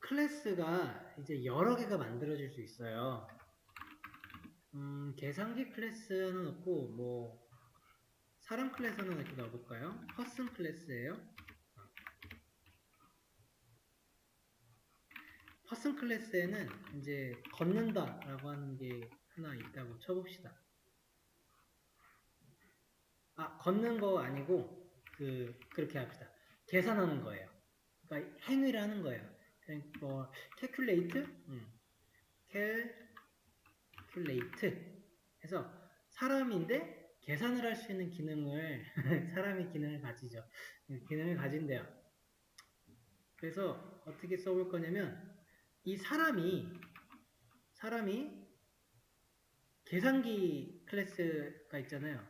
클래스가 이제 여러 개가 만들어질 수 있어요. 계산기 클래스 하나 넣고, 뭐, 사람 클래스 하나 이렇게 넣어볼까요? 퍼슨 클래스예요. 퍼슨 클래스에는 이제 걷는다 라고 하는 게 하나 있다고 쳐봅시다. 걷는 거 아니고, 그렇게 합시다. 계산하는 거예요. 그러니까 행위를 하는 거예요. 그러니까 뭐, calculate? calculate 해서 사람인데 계산을 할 수 있는 기능을 사람이 기능을 가지죠. 기능을 가진대요. 그래서 어떻게 써볼 거냐면 이 사람이 계산기 클래스가 있잖아요.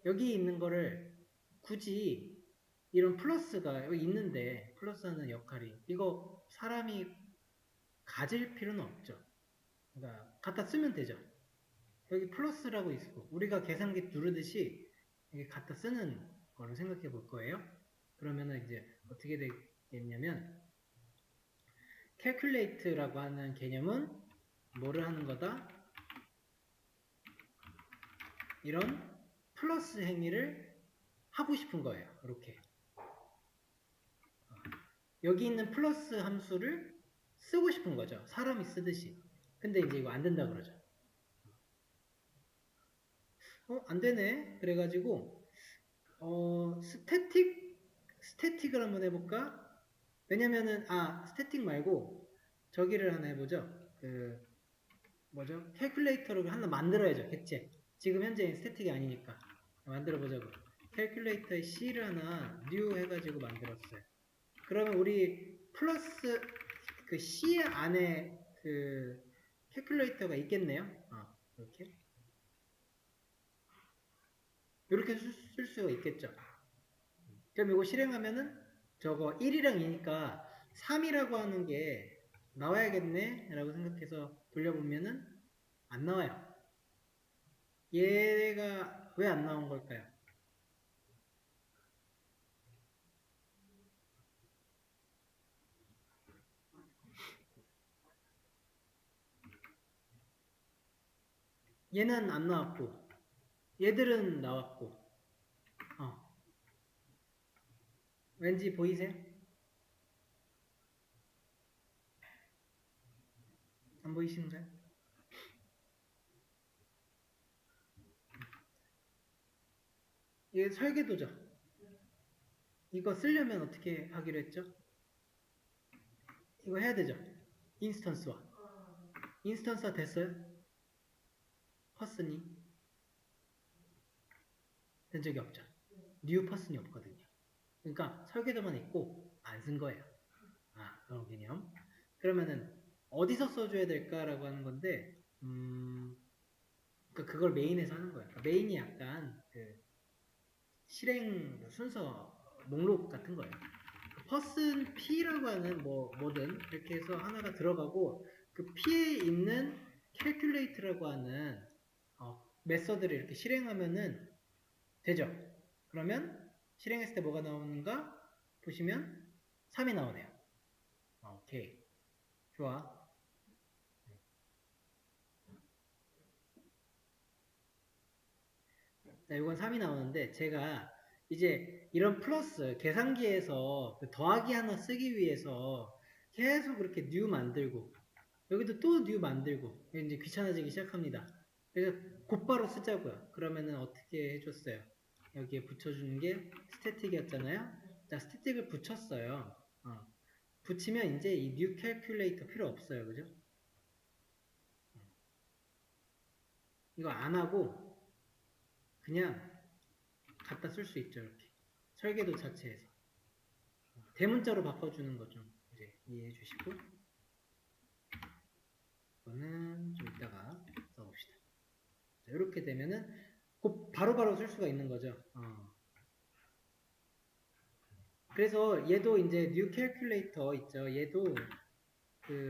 여기 있는 거를 굳이 이런 플러스가 여기 있는데 플러스 하는 역할이 이거 사람이 가질 필요는 없죠. 그러니까 갖다 쓰면 되죠. 여기 플러스라고 있고 우리가 계산기 누르듯이 이게 갖다 쓰는 거로 생각해 볼 거예요. 그러면은 이제 어떻게 되겠냐면 calculate라고 하는 개념은 뭐를 하는 거다? 이런 플러스 행위를 하고 싶은 거예요. 이렇게 여기 있는 플러스 함수를 쓰고 싶은 거죠. 사람이 쓰듯이. 근데 이제 이거 안 된다 그러죠. 안 되네. 그래가지고 스태틱을 한번 해볼까? 왜냐면은 스태틱 말고 저기를 하나 해보죠. 뭐죠? 캘큘레이터를 하나 만들어야죠. 객체. 지금 현재 스태틱이 아니니까 만들어 보자고. 캘큘레이터에 C를 하나 new 해가지고 만들었어요. 그러면 우리 플러스 그 C 안에 그 캘큘레이터가 있겠네요. 이렇게 쓸 수가 있겠죠. 그럼 이거 실행하면은 저거 1이랑 2니까 3이라고 하는 게 나와야겠네 라고 생각해서 돌려보면은 안 나와요. 얘가 왜 안 나온 걸까요? 얘는 안 나왔고 얘들은 나왔고 왠지 보이세요? 안 보이시는가요? 이게 설계도죠. 이거 쓰려면 어떻게 하기로 했죠? 이거 해야 되죠. 인스턴스화 됐어요? 퍼슨이 된 적이 없죠. 뉴 퍼슨이 없거든요. 그러니까 설계도만 있고 안 쓴 거예요. 그런 개념. 그러면은 어디서 써줘야 될까라고 하는 건데, 그러니까 그걸 메인에서 하는 거예요. 그러니까 메인이 약간 실행 순서 목록 같은 거예요. 퍼슨 P라고 하는 뭐든 이렇게 해서 하나가 들어가고 그 P에 있는 calculate라고 하는 메서드를 이렇게 실행하면은 되죠. 그러면 실행했을 때 뭐가 나오는가 보시면 3이 나오네요. 오케이. 좋아. 자, 이건 3이 나오는데 제가 이제 이런 플러스 계산기에서 그 더하기 하나 쓰기 위해서 계속 그렇게 new 만들고 여기도 또 new 만들고 이제 귀찮아지기 시작합니다. 그래서 곧바로 쓰자고요. 그러면은 어떻게 해줬어요? 여기에 붙여주는 게 스태틱이었잖아요. 자, 스태틱을 붙였어요. 붙이면 이제 이 new calculator 필요 없어요. 그죠? 이거 안 하고 그냥 갖다 쓸 수 있죠. 이렇게. 설계도 자체에서. 대문자로 바꿔주는 거 좀 이제 이해해 주시고 이거는 좀 이따가 써봅시다. 자, 이렇게 되면은 곧 바로바로 쓸 수가 있는 거죠. 그래서 얘도 이제 new calculator 있죠. 얘도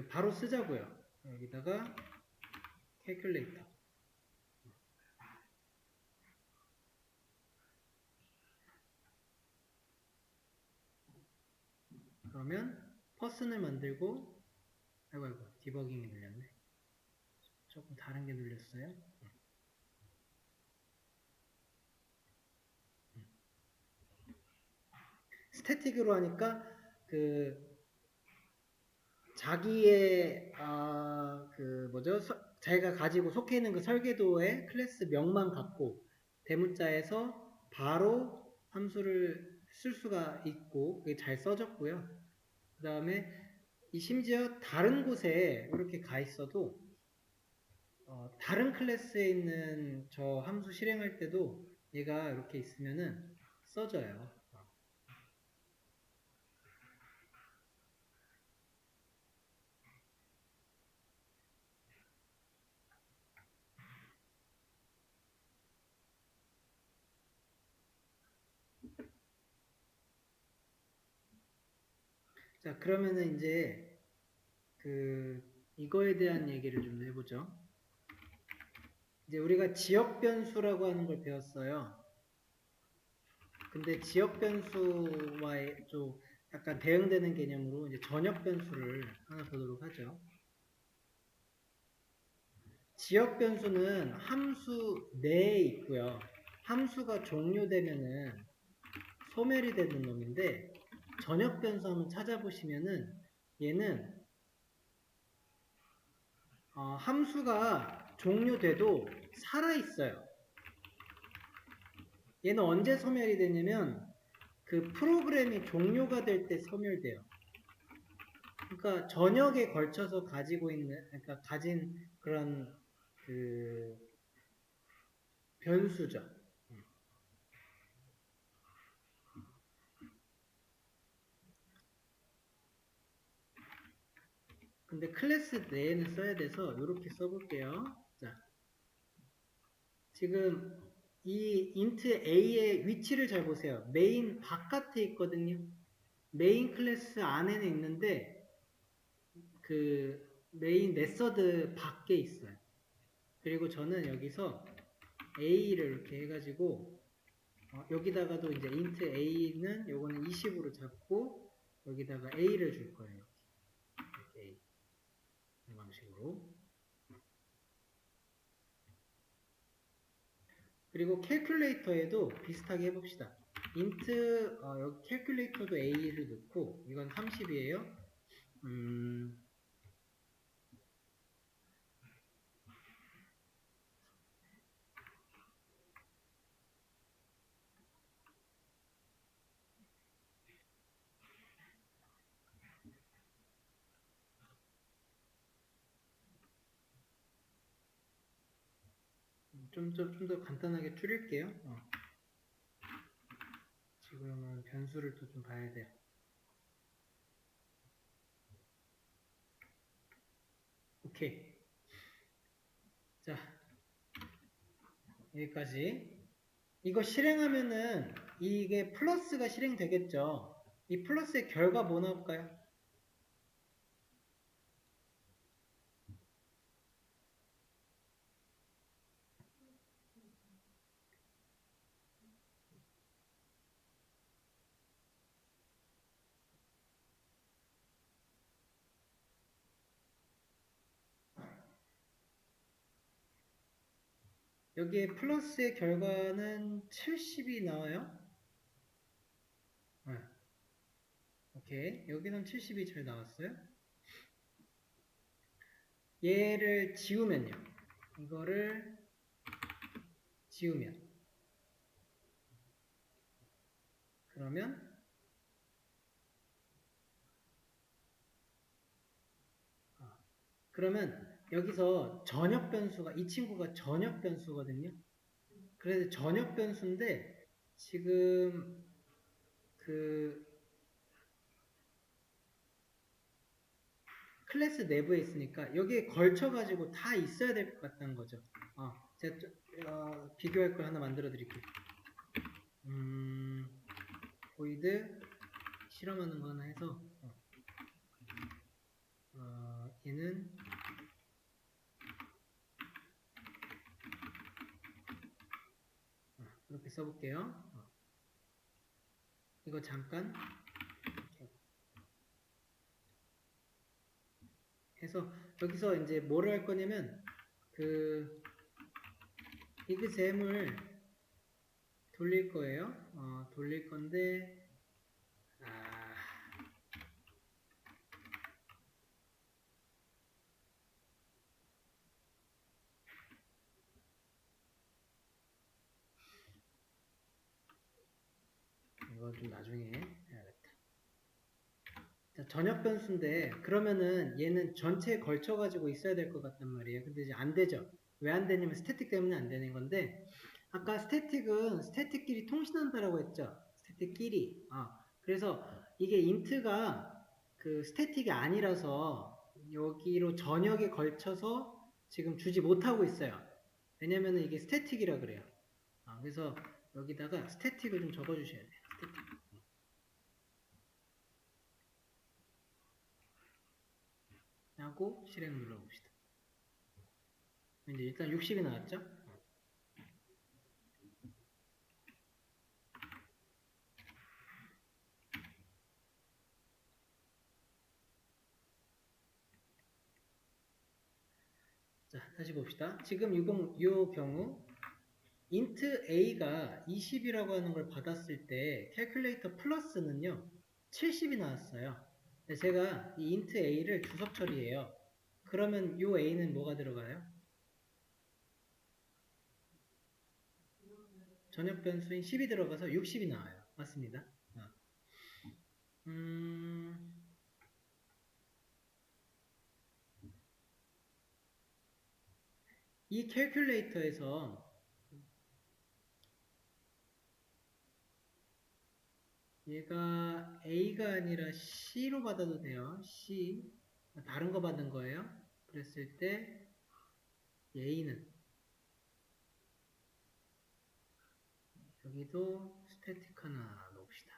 바로 쓰자고요. 여기다가 calculator. 그러면 person을 만들고 아이고, 디버깅이 눌렸네. 조금 다른 게 눌렸어요. 스태틱으로 하니까 그 자기의 자기가 가지고 속해 있는 그 설계도의 클래스 명만 갖고 대문자에서 바로 함수를 쓸 수가 있고 그게 잘 써졌고요. 그 다음에 심지어 다른 곳에 이렇게 가 있어도 다른 클래스에 있는 저 함수 실행할 때도 얘가 이렇게 있으면은 써져요. 자, 그러면은 이제 이거에 대한 얘기를 좀 해보죠. 이제 우리가 지역 변수라고 하는 걸 배웠어요. 근데 지역 변수와의 좀 약간 대응되는 개념으로 이제 전역 변수를 하나 보도록 하죠. 지역 변수는 함수 내에 있고요. 함수가 종료되면은 소멸이 되는 놈인데 전역 변수 한번 찾아보시면은 얘는 함수가 종료돼도 살아있어요. 얘는 언제 소멸이 되냐면 그 프로그램이 종료가 될 때 소멸돼요. 그러니까 전역에 걸쳐서 그러니까 가진 그런 그 변수죠. 근데 클래스 내에는 써야 돼서 이렇게 써볼게요. 자, 지금 이 int a의 위치를 잘 보세요. 메인 바깥에 있거든요. 메인 클래스 안에는 있는데 그 메인 메서드 밖에 있어요. 그리고 저는 여기서 a를 이렇게 해가지고 여기다가도 이제 int a는 요거는 20으로 잡고 여기다가 a를 줄 거예요. 이렇게 a 이 방식으로. 그리고 캘큘레이터에도 비슷하게 해봅시다. int 여기 캘큘레이터도 a를 넣고 이건 30이에요. 좀 더 간단하게 줄일게요. 지금은 변수를 또 좀 봐야 돼요. 오케이. 자, 여기까지. 이거 실행하면은 이게 플러스가 실행되겠죠. 이 플러스의 결과 뭐 나올까요? 여기에 플러스의 결과는 70이 나와요. 네. 오케이. 여기는 70이 잘 나왔어요. 얘를 지우면요. 이거를 지우면. 그러면 여기서 전역 변수가 이 친구가 전역 변수거든요. 그래서 전역 변수인데 지금 그 클래스 내부에 있으니까 여기에 걸쳐가지고 다 있어야 될 것 같다는 거죠. 제가 비교할 걸 하나 만들어 드릴게요. 보이드 실험하는 거 하나 해서 얘는 이렇게 써볼게요. 이거 잠깐 그래서 여기서 이제 뭐를 할 거냐면 그 exam을 돌릴 거예요. 돌릴 건데 이거 좀 나중에 해야겠다. 자, 전역 변수인데 그러면은 얘는 전체에 걸쳐 가지고 있어야 될 것 같단 말이에요. 근데 이제 안 되죠. 왜 안 되냐면 스태틱 때문에 안 되는 건데 아까 스태틱은 스태틱끼리 통신한다라고 했죠. 스태틱끼리. 그래서 이게 인트가 그 스태틱이 아니라서 여기로 전역에 걸쳐서 지금 주지 못하고 있어요. 왜냐면은 이게 스태틱이라 그래요. 그래서 여기다가 스태틱을 좀 적어 주셔야 돼요. 스태틱. 하고 실행 눌러봅시다. 이제 일단 60이 나왔죠? 자, 다시 봅시다. 지금 이 경우 int a가 20이라고 하는 걸 받았을 때 calculator 플러스는요 70이 나왔어요. 제가 이 int a를 주석 처리해요. 그러면 이 a는 뭐가 들어가요? 전역 변수인 10이 들어가서 60이 나와요. 맞습니다. 이 calculator에서 얘가 A가 아니라 C로 받아도 돼요. C. 다른 거 받은 거예요. 그랬을 때 A는 여기도 스태틱 하나 넣읍시다.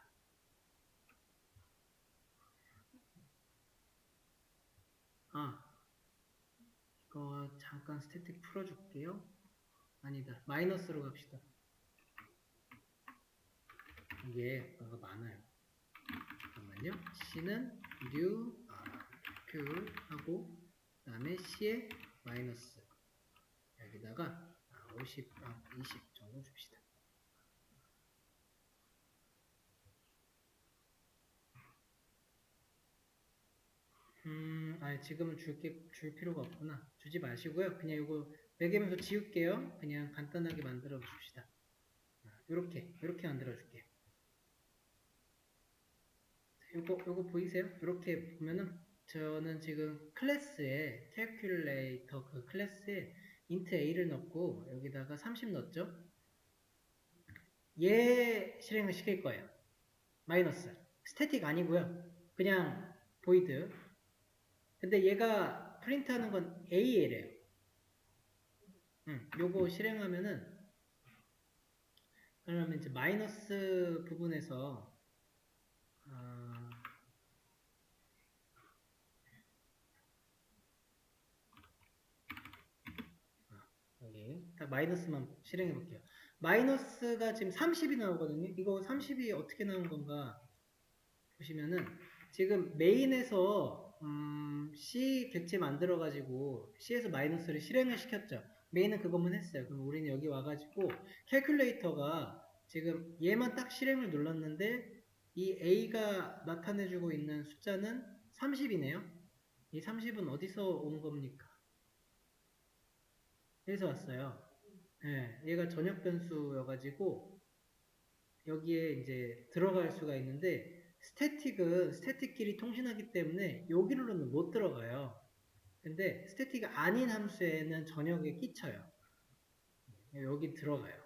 이거 잠깐 스태틱 풀어줄게요. 아니다. 마이너스로 갑시다. 이게 뭔가 많아요. 잠깐만요. C는 new pure 하고 그 다음에 C에 마이너스 여기다가 50, 20 정도 줍시다. 지금은 줄 필요가 없구나. 주지 마시고요. 그냥 이거 매개면서 지울게요. 그냥 간단하게 만들어 줍시다. 요렇게 만들어 줄게요. 요거 보이세요? 이렇게 보면은 저는 지금 클래스에 calculator 그 클래스에 int a를 넣고 여기다가 30 넣었죠? 얘 실행을 시킬 거예요. 마이너스. 스태틱 아니고요. 그냥 void. 근데 얘가 프린트하는 건 a래요. 요거 실행하면은 그러면 이제 마이너스 부분에서 여기 딱 마이너스만 실행해 볼게요. 마이너스가 지금 30이 나오거든요. 이거 30이 어떻게 나온 건가 보시면은 지금 메인에서 C 객체 만들어 가지고 C에서 마이너스를 실행을 시켰죠. 메인은 그것만 했어요. 그럼 우리는 여기 와가지고 캘큘레이터가 지금 얘만 딱 실행을 눌렀는데 이 A가 나타내주고 있는 숫자는 30이네요. 이 30은 어디서 온 겁니까? 여기서 왔어요. 네, 얘가 전역 변수여가지고 여기에 이제 들어갈 수가 있는데 스태틱은 스태틱끼리 통신하기 때문에 여기로는 못 들어가요. 근데 스태틱이 아닌 함수에는 전역에 끼쳐요. 여기 들어가요.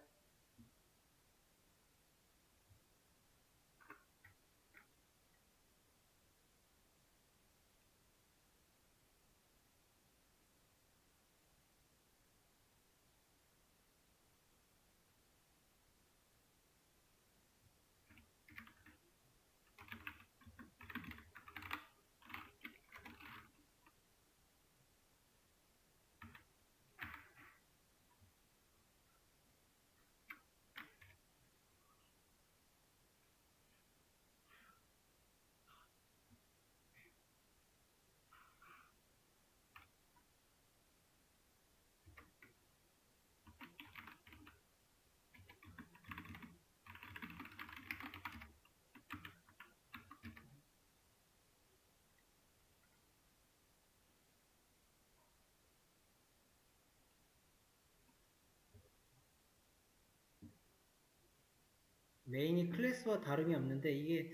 메인이 클래스와 다름이 없는데 이게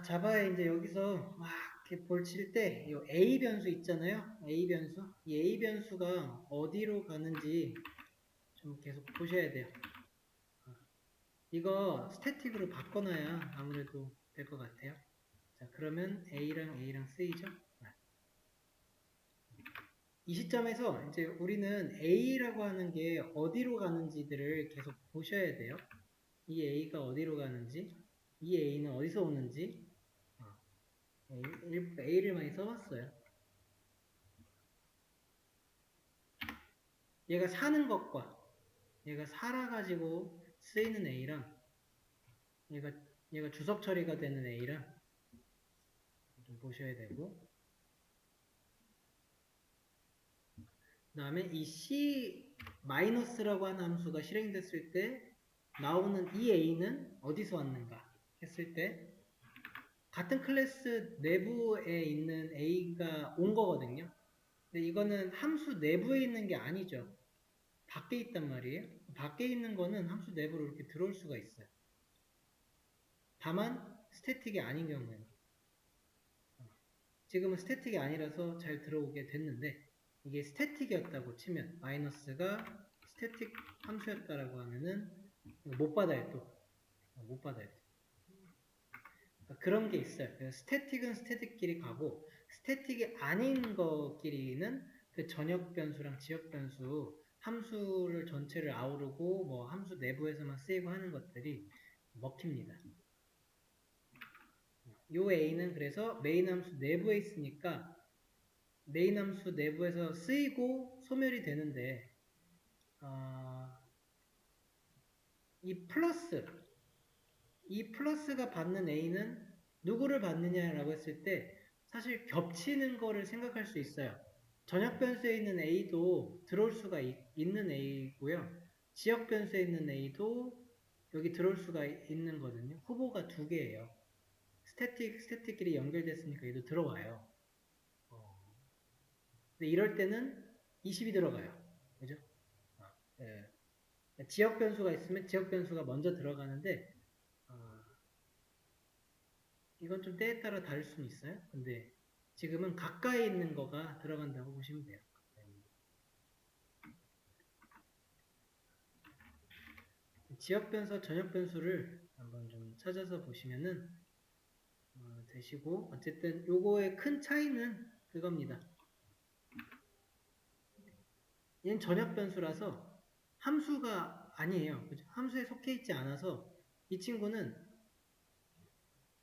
자바에 이제 여기서 막 이렇게 볼 칠 때 이 A 변수 있잖아요. A 변수. 이 A 변수가 어디로 가는지 좀 계속 보셔야 돼요. 이거 스태틱으로 바꿔놔야 아무래도 될 것 같아요. 자, 그러면 A랑 쓰이죠? 이 시점에서 이제 우리는 A라고 하는 게 어디로 가는지들을 계속 보셔야 돼요. 이 A가 어디로 가는지, 이 A는 어디서 오는지, A를 많이 써봤어요. 얘가 사는 것과 얘가 살아가지고 쓰이는 A랑 얘가, 얘가 주석 처리가 되는 A랑 좀 보셔야 되고, 그 다음에 이 C-라고 하는 함수가 실행됐을 때 나오는 이 A는 어디서 왔는가 했을 때 같은 클래스 내부에 있는 A가 온 거거든요. 근데 이거는 함수 내부에 있는 게 아니죠. 밖에 있단 말이에요. 밖에 있는 거는 함수 내부로 이렇게 들어올 수가 있어요. 다만 스태틱이 아닌 경우에는 지금은 스태틱이 아니라서 잘 들어오게 됐는데 이게 스태틱이었다고 치면 마이너스가 스태틱 함수였다라고 하면은 못 받아요 또. 못 받아요. 그러니까 그런 게 있어요. 스태틱은 스태틱끼리 가고 스태틱이 아닌 것끼리는 그 전역 변수랑 지역 변수 함수를 전체를 아우르고 뭐 함수 내부에서만 쓰이고 하는 것들이 먹힙니다. 요 A는 그래서 메인 함수 내부에 있으니까 메인 함수 내부에서 쓰이고 소멸이 되는데 이 플러스가 받는 A는 누구를 받느냐라고 했을 때 사실 겹치는 거를 생각할 수 있어요. 전역 변수에 있는 A도 들어올 수가 있는 A고요. 지역 변수에 있는 A도 여기 들어올 수가 있는 거거든요. 후보가 두 개예요. 스태틱끼리 연결됐으니까 얘도 들어와요. 근데 이럴 때는 20이 들어가요. 그죠? 예. 지역 변수가 있으면 지역 변수가 먼저 들어가는데 이건 좀 때에 따라 다를 수는 있어요. 근데 지금은 가까이 있는 거가 들어간다고 보시면 돼요. 지역 변수, 전역 변수를 한번 좀 찾아서 보시면은 되시고 어쨌든 요거의 큰 차이는 그겁니다. 얘는 전역 변수라서 함수가 아니에요. 그죠? 함수에 속해 있지 않아서 이 친구는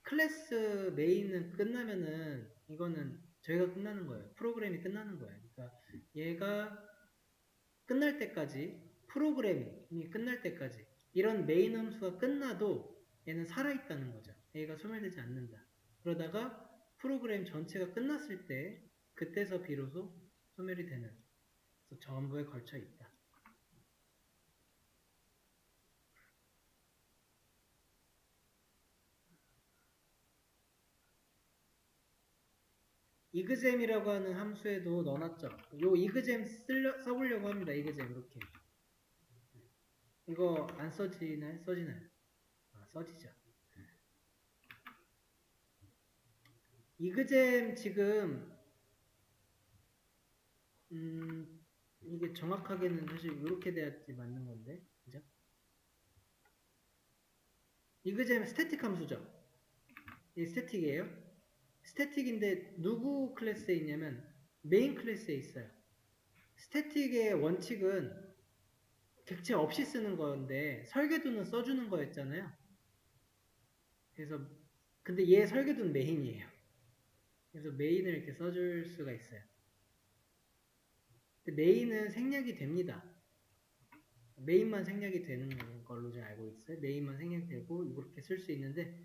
클래스 메인은 끝나면은 이거는 저희가 끝나는 거예요. 프로그램이 끝나는 거예요. 그러니까 얘가 끝날 때까지 프로그램이 끝날 때까지 이런 메인 함수가 끝나도 얘는 살아있다는 거죠. 얘가 소멸되지 않는다. 그러다가 프로그램 전체가 끝났을 때 그때서 비로소 소멸이 되는 그래서 전부에 걸쳐 있다. 이그잼이라고 하는 함수에도 넣어놨죠. 요 이그잼 써보려고 합니다. 이그잼 이렇게. 이거 안 써지나요? 써지나요? 써지죠. 이그잼 지금 이게 정확하게는 사실 이렇게 돼야지 맞는 건데, 그죠? 이그잼 스태틱 함수죠. 이 스태틱이에요. 스태틱인데 누구 클래스에 있냐면 메인 클래스에 있어요. 스태틱의 원칙은 객체 없이 쓰는 건데 설계도는 써주는 거였잖아요. 그래서 근데 얘 설계도는 메인이에요. 그래서 메인을 이렇게 써줄 수가 있어요. 근데 메인은 생략이 됩니다. 메인만 생략이 되는 걸로 제가 알고 있어요. 메인만 생략되고 이렇게 쓸 수 있는데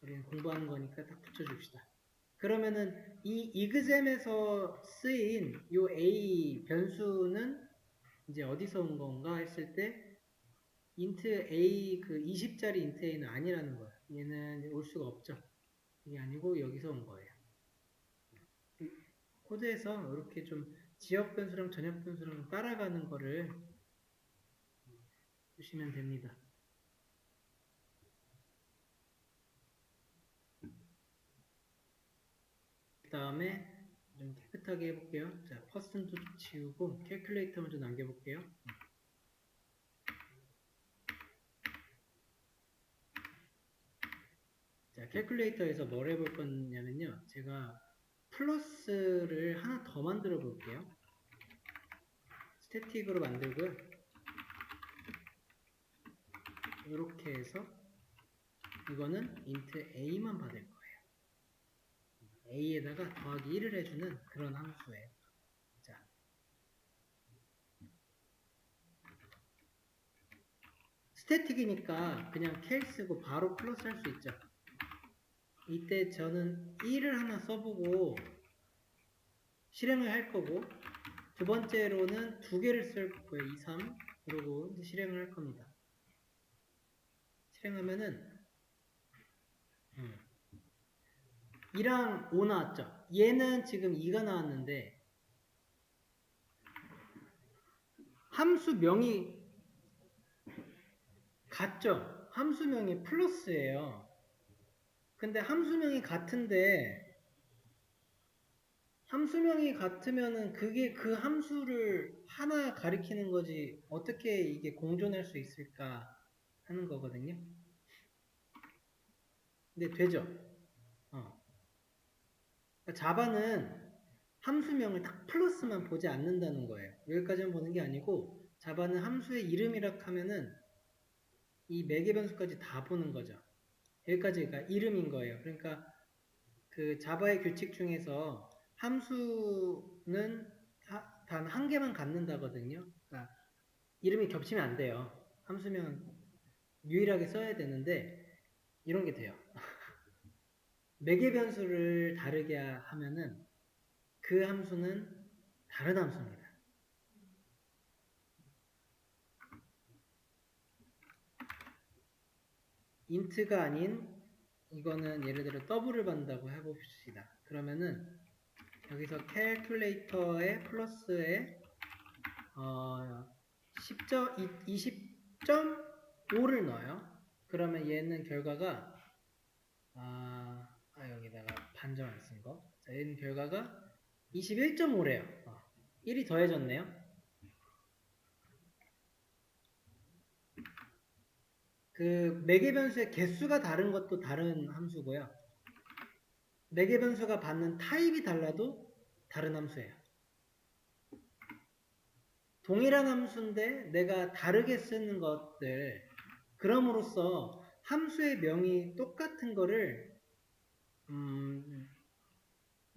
우리는 공부하는 거니까 딱 붙여줍시다. 그러면은 이 이그잼에서 쓰인 요 A 변수는 이제 어디서 온 건가 했을 때 int A 그 20짜리 int A는 아니라는 거예요. 얘는 올 수가 없죠. 이게 아니고 여기서 온 거예요. 코드에서 이렇게 좀 지역 변수랑 전역 변수랑 따라가는 거를 보시면 됩니다. 다음에 좀 깨끗하게 해볼게요. 자, 퍼센트 지우고 캘큘레이터 먼저 남겨볼게요. 자, 캘큘레이터에서 뭘 해볼 거냐면요. 제가 플러스를 하나 더 만들어 볼게요. 스태틱으로 만들고요. 이렇게 해서 이거는 int a만 받을 거예요. a에다가 더하기 1을 해주는 그런 함수예요. 자, 스태틱이니까 그냥 cal 쓰고 바로 플러스 할 수 있죠. 이때 저는 1을 하나 써보고 실행을 할 거고, 두 번째로는 두 개를 쓸 거예요. 2, 3. 그러고 이제 실행을 할 겁니다. 실행하면은 2랑 5 나왔죠. 얘는 지금 2가 나왔는데 함수명이 같죠? 함수명이 플러스예요. 근데 함수명이 같으면은 그게 그 함수를 하나 가리키는 거지 어떻게 이게 공존할 수 있을까 하는 거거든요. 근데 되죠? 그러니까 자바는 함수명을 딱 플러스만 보지 않는다는 거예요. 여기까지만 보는 게 아니고 자바는 함수의 이름이라 하면은 이 매개 변수까지 다 보는 거죠. 여기까지가 이름인 거예요. 그러니까 그 자바의 규칙 중에서 함수는 단 한 개만 갖는다거든요. 그러니까 이름이 겹치면 안 돼요. 함수명은 유일하게 써야 되는데 이런 게 돼요. 매개 변수를 다르게 하면은 그 함수는 다른 함수입니다. int가 아닌 이거는 예를 들어 더블을 받는다고 해봅시다. 그러면은 여기서 calculator의 플러스에 20.5를 넣어요. 그러면 얘는 결과가 여기다가 반점 안 쓴 거. 자, 얘는 결과가 21.5래요. 1이 더해졌네요. 그 매개 변수의 개수가 다른 것도 다른 함수고요. 매개 변수가 받는 타입이 달라도 다른 함수예요. 동일한 함수인데 내가 다르게 쓰는 것들, 그럼으로써 함수의 명이 똑같은 거를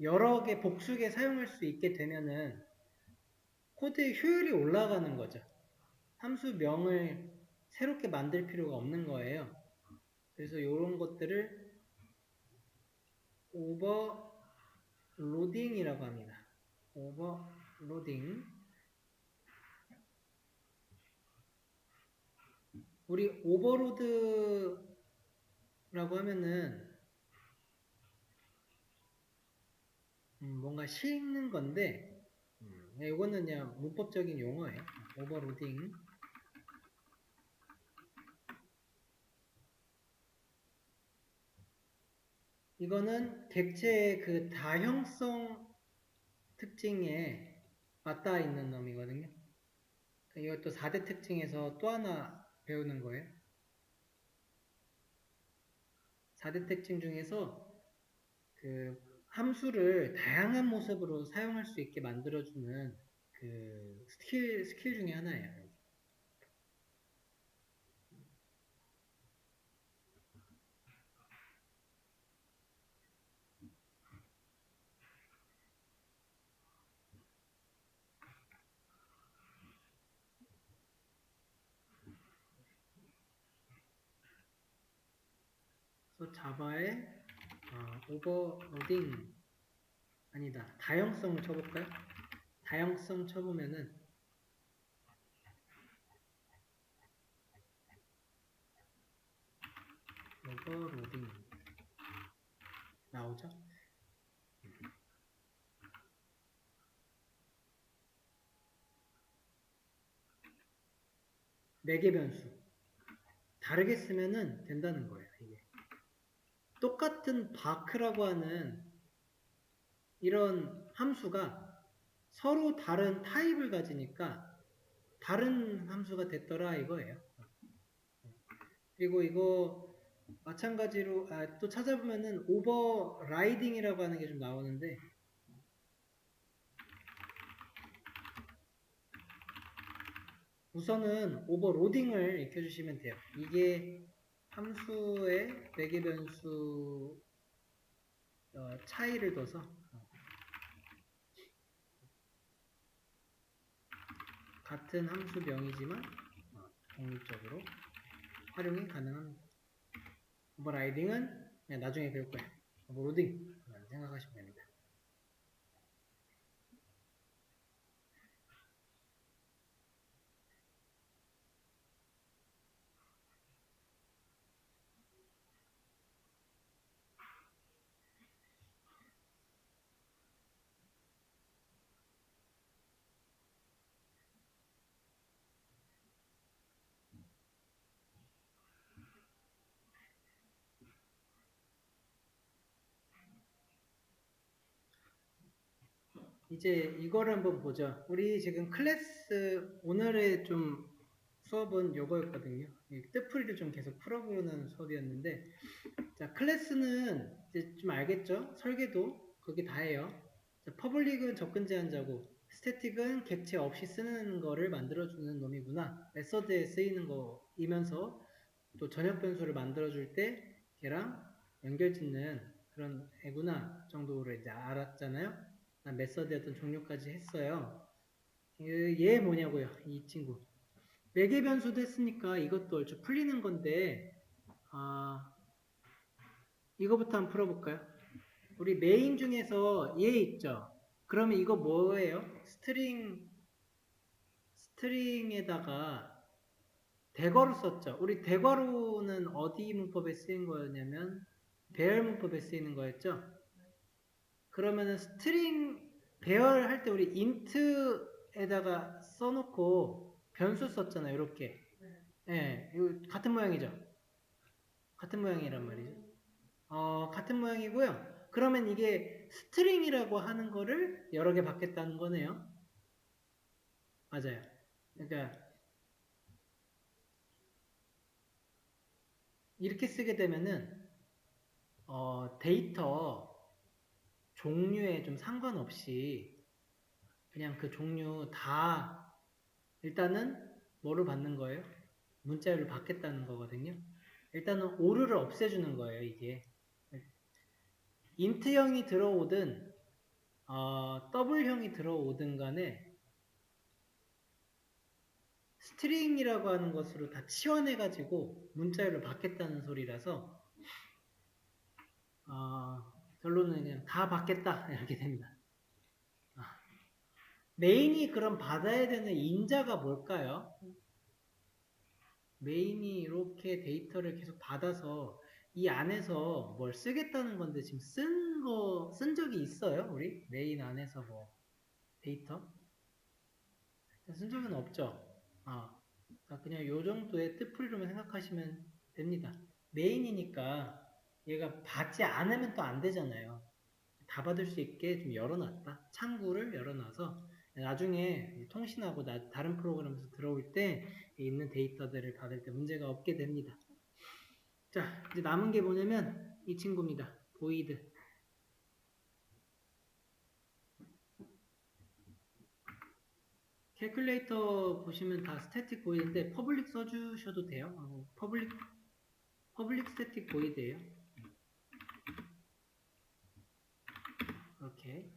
여러 개 복수에 사용할 수 있게 되면은 코드의 효율이 올라가는 거죠. 함수명을 새롭게 만들 필요가 없는 거예요. 그래서 이런 것들을 오버로딩이라고 합니다. 오버로딩. 우리 오버로드라고 하면은 뭔가 싣는 건데 이거는 그냥 문법적인 용어예요. 오버로딩. 이거는 객체의 그 다형성 특징에 맞닿아 있는 놈이거든요. 이것도 4대 특징에서 또 하나 배우는 거예요. 4대 특징 중에서 그 함수를 다양한 모습으로 사용할 수 있게 만들어주는 그 스킬 중에 하나예요. 그래서 자바의 오버로딩 아니다. 다형성을 쳐볼까요? 다형성 쳐보면은 오버로딩 나오죠? 매개 변수 다르게 쓰면은 된다는 거예요. 이게 똑같은 바크라고 하는 이런 함수가 서로 다른 타입을 가지니까 다른 함수가 됐더라 이거예요. 그리고 이거 마찬가지로 또 찾아보면은 오버라이딩이라고 하는 게 좀 나오는데 우선은 오버로딩을 익혀주시면 돼요. 이게 함수의 매개 변수 차이를 둬서 같은 함수명이지만 독립적으로 활용이 가능합니다. 오버라이딩은 그냥 나중에 배울 거예요. 오버로딩 생각하시면 됩니다. 이제 이거를 한번 보죠. 우리 지금 클래스 오늘의 좀 수업은 요거였거든요. 이 뜻풀이를 좀 계속 풀어보는 수업이었는데 자 클래스는 이제 좀 알겠죠? 설계도 그게 다예요. 자, 퍼블릭은 접근 제한자고 스태틱은 객체 없이 쓰는 거를 만들어주는 놈이구나. 메서드에 쓰이는 거이면서 또 전역 변수를 만들어줄 때 걔랑 연결짓는 그런 애구나 정도로 이제 알았잖아요. 메서드의 어떤 종류까지 했어요. 얘 뭐냐고요? 이 친구. 매개 변수도 했으니까 이것도 얼추 풀리는 건데 이거부터 한번 풀어볼까요? 우리 메인 중에서 얘 있죠? 그러면 이거 뭐예요? 스트링에다가 대괄호 썼죠? 우리 대괄호는 어디 문법에 쓰인 거였냐면 배열 문법에 쓰이는 거였죠? 그러면은 스트링 배열할 때 우리 int에다가 써놓고 변수 썼잖아요. 이렇게. 예, 이거 같은 모양이죠. 같은 모양이란 말이죠. 같은 모양이고요. 그러면 이게 스트링이라고 하는 거를 여러 개 받겠다는 거네요. 맞아요. 그러니까 이렇게 쓰게 되면은 데이터 종류에 좀 상관없이 그냥 그 종류 다 일단은 뭐를 받는 거예요? 문자열을 받겠다는 거거든요. 일단은 오류를 없애주는 거예요, 이게. 인트형이 들어오든 더블형이 들어오든 간에 스트링이라고 하는 것으로 다 치환해가지고 문자열을 받겠다는 소리라서 결론은 그냥 다 받겠다 이렇게 됩니다. 메인이 그럼 받아야 되는 인자가 뭘까요? 메인이 이렇게 데이터를 계속 받아서 이 안에서 뭘 쓰겠다는 건데 지금 쓴 적이 있어요? 우리? 메인 안에서 뭐 데이터? 쓴 적은 없죠? 그냥 요 정도의 뜻풀이로만 생각하시면 됩니다. 메인이니까 얘가 받지 않으면 또 안 되잖아요. 다 받을 수 있게 좀 열어놨다. 창구를 열어놔서 나중에 통신하고 다른 프로그램에서 들어올 때 있는 데이터들을 받을 때 문제가 없게 됩니다. 자, 이제 남은 게 뭐냐면 이 친구입니다. void. 캘큘레이터 보시면 다 스태틱 void인데 퍼블릭 써주셔도 돼요. 퍼블릭 스태틱 void예요. 이렇게.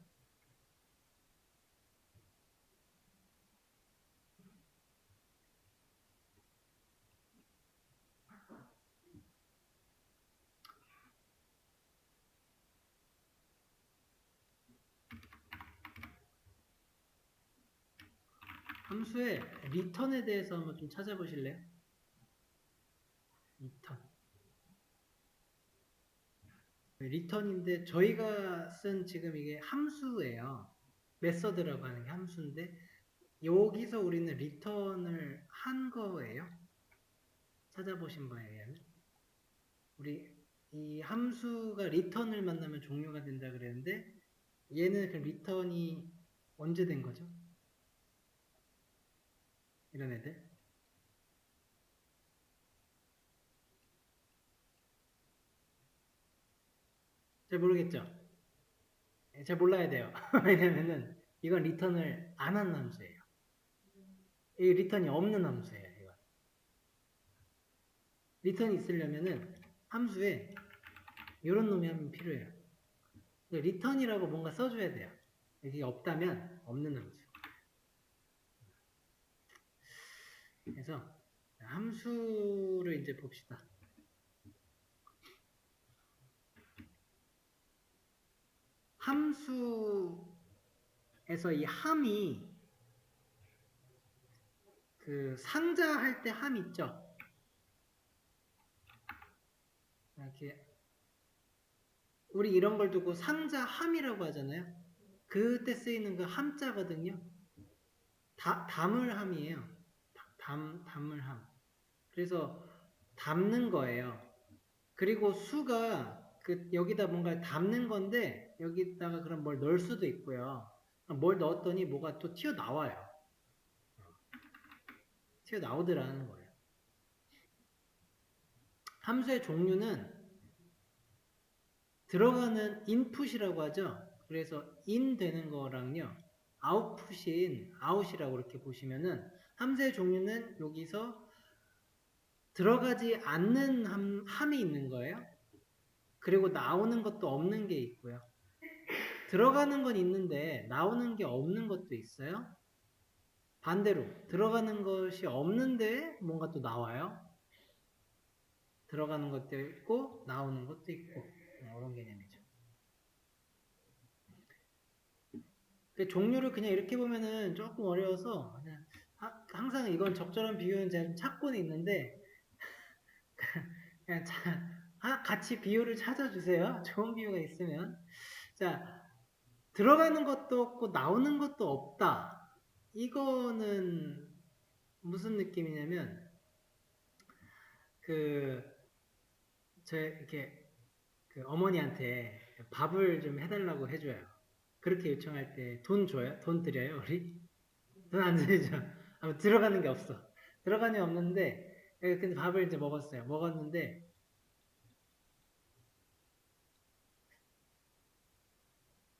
함수의 return에 대해서 한번 좀 찾아보실래요? return인데 저희가 쓴 지금 이게 함수예요. 메서드라고 하는 게 함수인데 여기서 우리는 return을 한 거예요. 찾아보신 바에 의하면 우리 이 함수가 return을 만나면 종료가 된다 그랬는데 얘는 그 리턴이 언제 된 거죠? 이런 애들? 잘 모르겠죠? 잘 몰라야 돼요. 왜냐면은 이건 리턴을 안 한 함수예요. 이 리턴이 없는 함수예요. 이건. 리턴이 있으려면은 함수에 이런 놈이 하면 필요해요. 리턴이라고 뭔가 써줘야 돼요. 이게 없다면 없는 함수. 그래서 함수를 이제 봅시다. 함수에서 이 함이 그 상자 할 때 함 있죠? 이렇게 우리 이런 걸 두고 상자 함이라고 하잖아요. 그때 쓰이는 그 함자거든요. 담을함이에요. 담을함. 그래서 담는 거예요. 그리고 수가 그 여기다 뭔가 담는 건데 여기다가 그럼 뭘 넣을 수도 있고요. 뭘 넣었더니 뭐가 또 튀어나와요. 튀어나오더라는 거예요. 함수의 종류는 들어가는 인풋이라고 하죠. 그래서 인 되는 거랑요. 아웃풋인 아웃이라고 이렇게 보시면은 함수의 종류는 여기서 들어가지 않는 함이 있는 거예요. 그리고 나오는 것도 없는 게 있고요. 들어가는 건 있는데 나오는 게 없는 것도 있어요. 반대로 들어가는 것이 없는데 뭔가 또 나와요. 들어가는 것도 있고 나오는 것도 있고 이런 개념이죠. 종류를 그냥 이렇게 보면은 조금 어려워서 그냥 항상 이건 적절한 비유는 제가 좀 찾고는 있는데 그냥 같이 비유를 찾아주세요. 좋은 비유가 있으면. 자, 들어가는 것도 없고 나오는 것도 없다. 이거는 무슨 느낌이냐면 저 이렇게 그 어머니한테 밥을 좀 해달라고 해줘요. 그렇게 요청할 때 돈 줘요? 돈 드려요, 우리? 돈 안 드리죠. 들어가는 게 없어. 들어가는 게 없는데, 근데 밥을 이제 먹었어요. 먹었는데,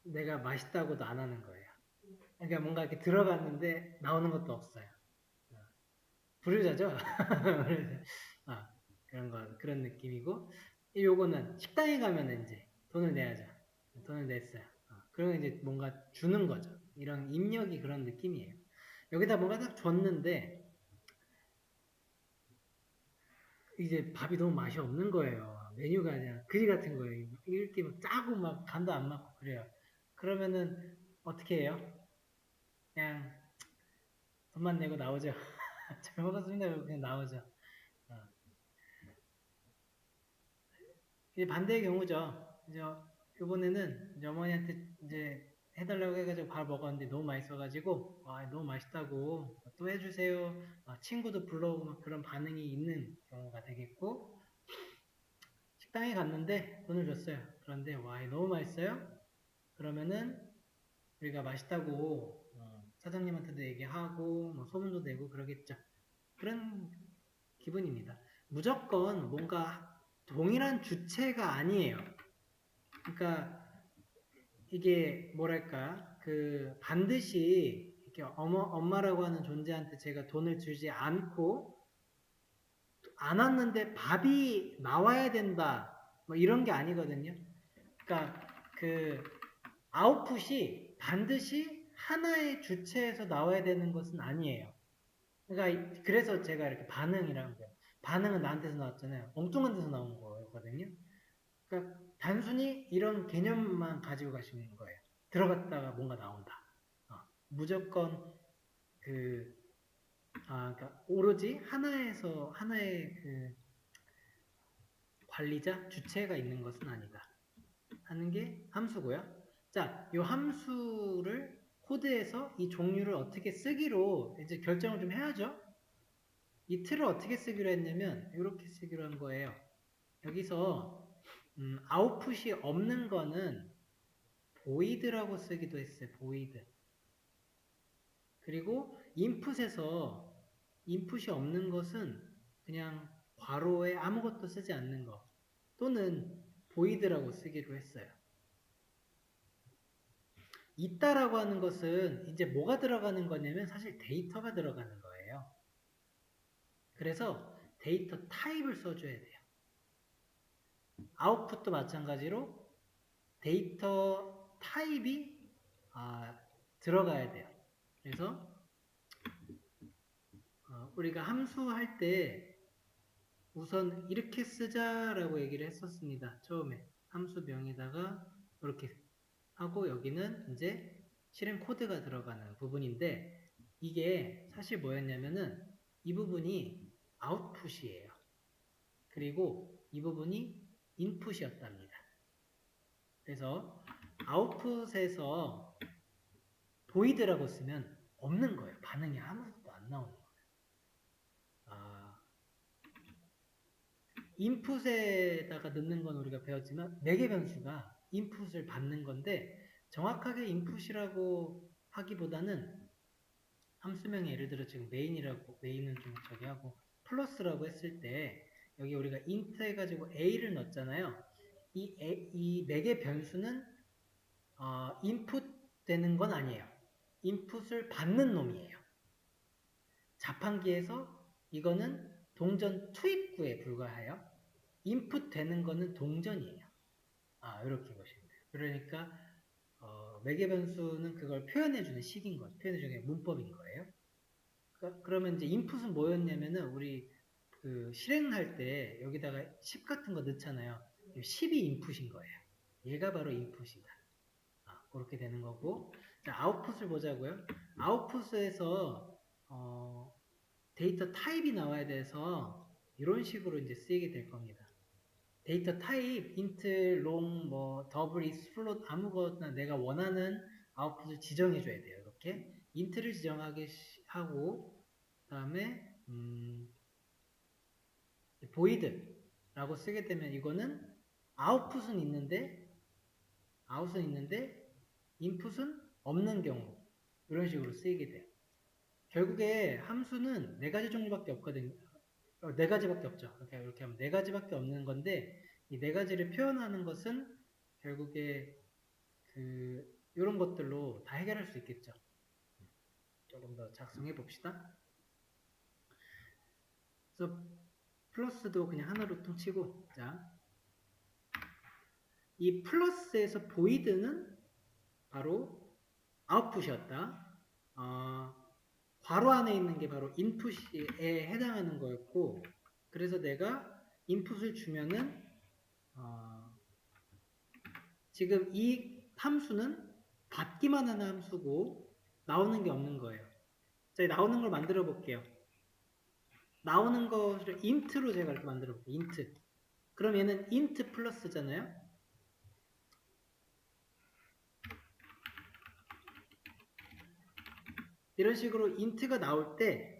내가 맛있다고도 안 하는 거예요. 그러니까 뭔가 이렇게 들어갔는데 나오는 것도 없어요. 불효자죠? 아, 그런 느낌이고, 요거는 식당에 가면 이제 돈을 내야죠. 돈을 냈어요. 그러면 이제 뭔가 주는 거죠. 이런 입력이 그런 느낌이에요. 여기다 뭔가 딱 줬는데, 이제 밥이 너무 맛이 없는 거예요. 메뉴가 그냥 그지 같은 거예요. 이렇게 막 짜고 막 간도 안 맞고 그래요. 그러면은 어떻게 해요? 그냥 돈만 내고 나오죠. 잘 먹었습니다. 그냥 나오죠. 어. 이제 반대의 경우죠. 이제 이번에는 이제 어머니한테 이제 해달라고 해가지고 밥 먹었는데 너무 맛있어가지고 너무 맛있다고 또 해주세요. 친구도 불러오고 막 그런 반응이 있는 경우가 되겠고 식당에 갔는데 돈을 줬어요. 그런데 너무 맛있어요? 그러면은 우리가 맛있다고 사장님한테도 얘기하고 뭐 소문도 내고 그러겠죠. 그런 기분입니다. 무조건 뭔가 동일한 주체가 아니에요. 그러니까 이게 뭐랄까 반드시 이렇게 엄마라고 하는 존재한테 제가 돈을 주지 않고 안 왔는데 밥이 나와야 된다 뭐 이런 게 아니거든요. 그러니까 그 아웃풋이 반드시 하나의 주체에서 나와야 되는 것은 아니에요. 그러니까 그래서 제가 이렇게 반응이라는 거예요. 반응은 나한테서 나왔잖아요. 엉뚱한 데서 나온 거거든요. 그러니까 단순히 이런 개념만 가지고 가시는 거예요. 들어갔다가 뭔가 나온다. 무조건 그러니까 오로지 하나의 관리자 주체가 있는 것은 아니다 하는 게 함수고요. 자, 이 함수를 코드에서 이 종류를 어떻게 쓰기로 이제 결정을 좀 해야죠. 이 틀을 어떻게 쓰기로 했냐면 이렇게 쓰기로 한 거예요. 여기서 아웃풋이 없는 거는 void라고 쓰기도 했어요. void. 그리고 input에서 input이 없는 것은 그냥 괄호에 아무것도 쓰지 않는 거 또는 void라고 쓰기로 했어요. 있다라고 하는 것은 이제 뭐가 들어가는 거냐면 사실 데이터가 들어가는 거예요. 그래서 데이터 타입을 써줘야 돼요. 아웃풋도 마찬가지로 데이터 타입이 들어가야 돼요. 그래서 우리가 함수 할 때 우선 이렇게 쓰자라고 얘기를 했었습니다. 처음에 함수명에다가 이렇게 하고 여기는 이제 실행 코드가 들어가는 부분인데 이게 사실 뭐였냐면은 이 부분이 아웃풋이에요. 그리고 이 부분이 인풋이었답니다. 그래서 아웃풋에서 void라고 쓰면 없는 거예요. 반응이 아무것도 안 나오는 거예요. 인풋에다가 넣는 건 우리가 배웠지만 매개 변수가 인풋을 받는 건데 정확하게 인풋이라고 하기보다는 함수명에 예를 들어 지금 메인은 좀 저기 하고 플러스라고 했을 때 여기 우리가 int 해가지고 a를 넣었잖아요. 이 매개 변수는 인풋 되는 건 아니에요. 인풋을 받는 놈이에요. 자판기에서 이거는 동전 투입구에 불과하여 인풋 되는 거는 동전이에요. 이렇게 보시면 돼요. 그러니까 매개 변수는 그걸 표현해주는 식인 거죠. 표현해주는 문법인 거예요. 그러면 이제 인풋은 뭐였냐면은 우리 그 실행할 때 여기다가 10 같은 거 넣잖아요. 10이 인풋인 거예요. 얘가 바로 인풋이다. 그렇게 되는 거고. 자, 아웃풋을 보자고요. 아웃풋에서 데이터 타입이 나와야 돼서 이런 식으로 이제 쓰이게 될 겁니다. 데이터 타입, int, long, double, is, float 아무거나 내가 원하는 아웃풋을 지정해 줘야 돼요. 이렇게 int를 지정하게 하고 그다음에 void라고 쓰게 되면 이거는 아웃풋은 있는데 인풋은 없는 경우 이런 식으로 쓰이게 돼요. 결국에 함수는 네 가지 종류밖에 없거든요. 네 가지밖에 없죠. 이렇게 하면 네 가지밖에 없는 건데 이 네 가지를 표현하는 것은 결국에 이런 것들로 다 해결할 수 있겠죠. 조금 더 작성해 봅시다. 그래서 플러스도 그냥 하나로 퉁치고 자, 이 플러스에서 void는 바로 아웃풋이었다. 괄호 안에 있는 게 바로 인풋에 해당하는 거였고 그래서 내가 인풋을 주면은 지금 이 함수는 받기만 하는 함수고 나오는 게 없는 거예요. 자, 나오는 걸 만들어 볼게요. 나오는 것을 int로 제가 이렇게 만들어 볼게요. int. 그럼 얘는 int 플러스잖아요. 이런 식으로 int가 나올 때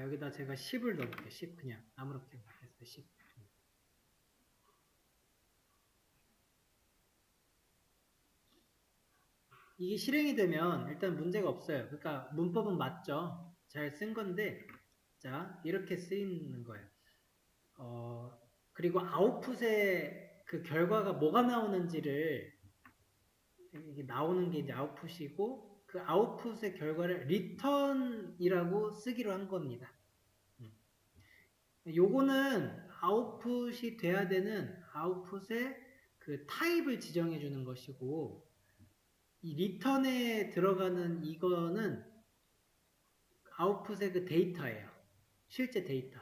여기다 제가 10을 넣을게요. 10 그냥 아무렇게 했어요. 10. 이게 실행이 되면 일단 문제가 없어요. 그러니까 문법은 맞죠. 잘 쓴 건데 자 이렇게 쓰이는 거예요. 그리고 아웃풋의 그 결과가 뭐가 나오는지를 이게 나오는 게 이제 아웃풋이고 그 아웃풋의 결과를 return이라고 쓰기로 한 겁니다. 요거는 아웃풋이 돼야 되는 아웃풋의 그 타입을 지정해 주는 것이고 이 return에 들어가는 이거는 아웃풋의 그 데이터예요. 실제 데이터.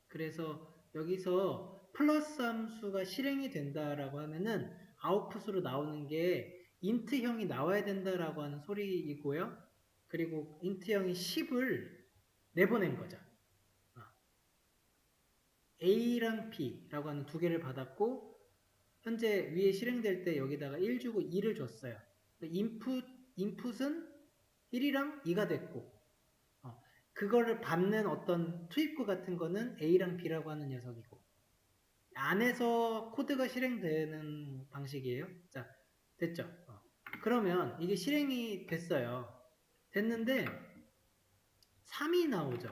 그래서 여기서 플러스 함수가 실행이 된다라고 하면은 아웃풋으로 나오는 게 int형이 나와야 된다라고 하는 소리이고요. 그리고 int형이 10을 내보낸 거죠. A랑 B라고 하는 두 개를 받았고 현재 위에 실행될 때 여기다가 1 주고 2를 줬어요. 인풋은 1이랑 2가 됐고 그거를 받는 어떤 투입구 같은 거는 A랑 B라고 하는 녀석이고, 안에서 코드가 실행되는 방식이에요. 자, 됐죠? 그러면 이게 실행이 됐어요. 됐는데 3이 나오죠.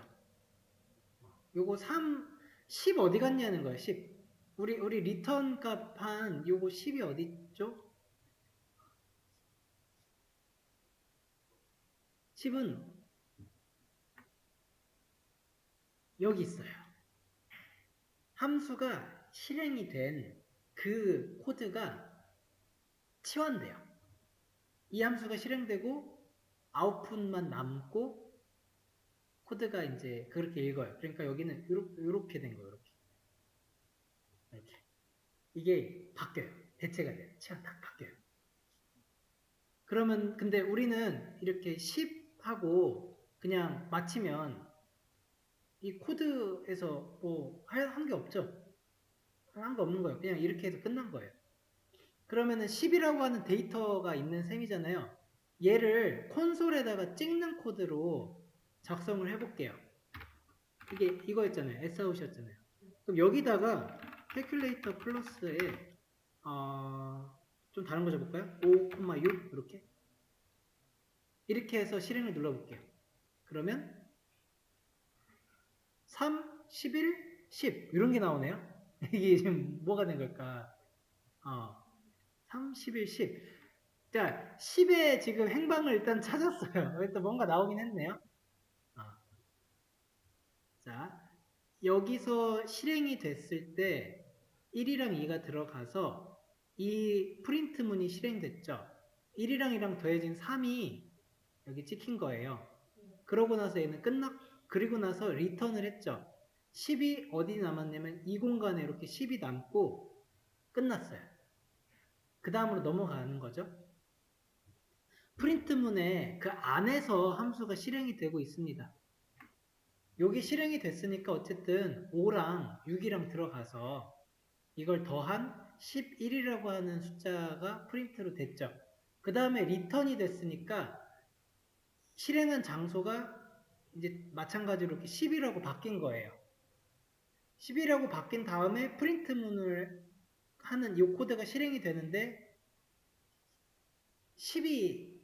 요거 10 어디 갔냐는 거예요. 10. 우리 리턴 값 한 요거 10이 어디 있죠? 10은 여기 있어요. 함수가 실행이 된 그 코드가 치환돼요. 이 함수가 실행되고 아웃풋만 남고 코드가 이제 그렇게 읽어요. 그러니까 여기는 이렇게 된 거예요. 이렇게. 이게 바뀌어요. 대체가 돼요. 치환 딱 바뀌어요. 그러면 근데 우리는 이렇게 10하고 그냥 마치면 이 코드에서 뭐 한 게 없죠. 한 거 없는 거예요. 그냥 이렇게 해서 끝난 거예요. 그러면은 10이라고 하는 데이터가 있는 셈이잖아요. 얘를 콘솔에다가 찍는 코드로 작성을 해볼게요. 이게 이거였잖아요. Sout이었잖아요. 그럼 여기다가 calculator 플러스에 좀 다른 거 줘볼까요? 5,6 이렇게 해서 실행을 눌러볼게요. 그러면 3, 11, 10 이런 게 나오네요. 이게 지금 뭐가 된 걸까? 3, 11, 10. 자, 10의 지금 행방을 일단 찾았어요. 일단 뭔가 나오긴 했네요. 자, 여기서 실행이 됐을 때 1이랑 2가 들어가서 이 프린트 문이 실행됐죠. 1이랑 2랑 더해진 3이 여기 찍힌 거예요. 그러고 나서 얘는 그리고 나서 리턴을 했죠. 10이 어디 남았냐면 이 공간에 이렇게 10이 남고 끝났어요. 그 다음으로 넘어가는 거죠. 프린트문에 그 안에서 함수가 실행이 되고 있습니다. 여기 실행이 됐으니까 어쨌든 5랑 6이랑 들어가서 이걸 더한 11이라고 하는 숫자가 프린트로 됐죠. 그 다음에 리턴이 됐으니까 실행한 장소가 이제 마찬가지로 이렇게 10이라고 바뀐 거예요. 10이라고 바뀐 다음에 프린트문을 하는 이 코드가 실행이 되는데 10이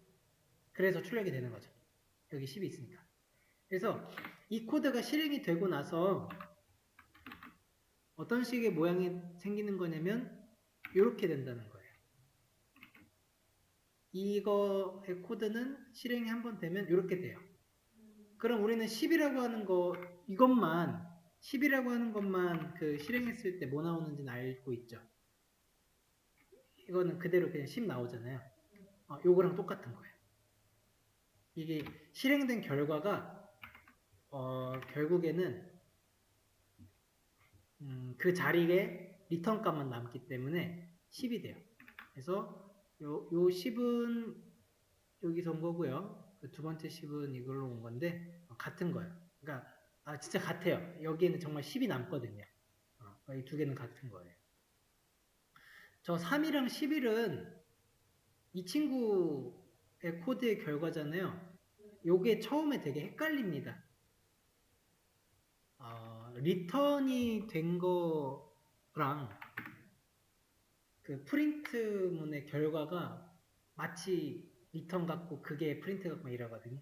그래서 출력이 되는 거죠. 여기 10이 있으니까. 그래서 이 코드가 실행이 되고 나서 어떤 식의 모양이 생기는 거냐면 이렇게 된다는 거예요. 이거의 코드는 실행이 한번 되면 이렇게 돼요. 그럼 우리는 10이라고 하는 거 이것만 10이라고 하는 것만 그 실행했을 때 뭐 나오는지는 알고 있죠. 이거는 그대로 그냥 10 나오잖아요. 요거랑 똑같은 거예요. 이게 실행된 결과가 결국에는 그 자리에 리턴 값만 남기 때문에 10이 돼요. 그래서 요 10은 여기서 온 거고요. 그 두 번째 10은 이걸로 온 건데 같은 거예요. 그러니까 진짜 같아요. 여기에는 정말 10이 남거든요. 이 두 개는 같은 거예요. 저 3이랑 11은 이 친구의 코드의 결과잖아요. 요게 처음에 되게 헷갈립니다. 리턴이 된 거랑 그 프린트문의 결과가 마치 리턴 같고 그게 프린트 같고 이러거든요.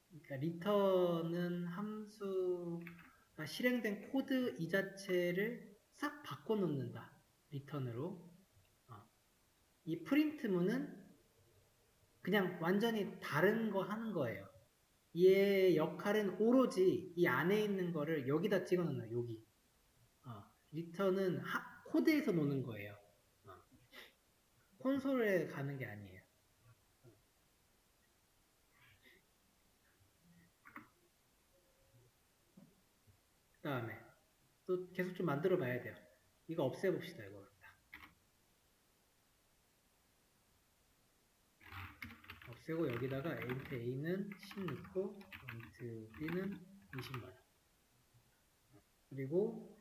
그러니까 리턴은 함수가 실행된 코드 이 자체를 싹 바꿔놓는다. 리턴으로. 이 프린트문은 그냥 완전히 다른 거 하는 거예요. 얘의 역할은 오로지 이 안에 있는 거를 여기다 찍어놓는 여기. 리턴은 코드에서 노는 거예요. 콘솔에 가는 게 아니에요. 그 다음에 또 계속 좀 만들어 봐야 돼요. 이거 없애봅시다. 이거 없애고 여기다가 int a는 10 넣고 int b는 20만 그리고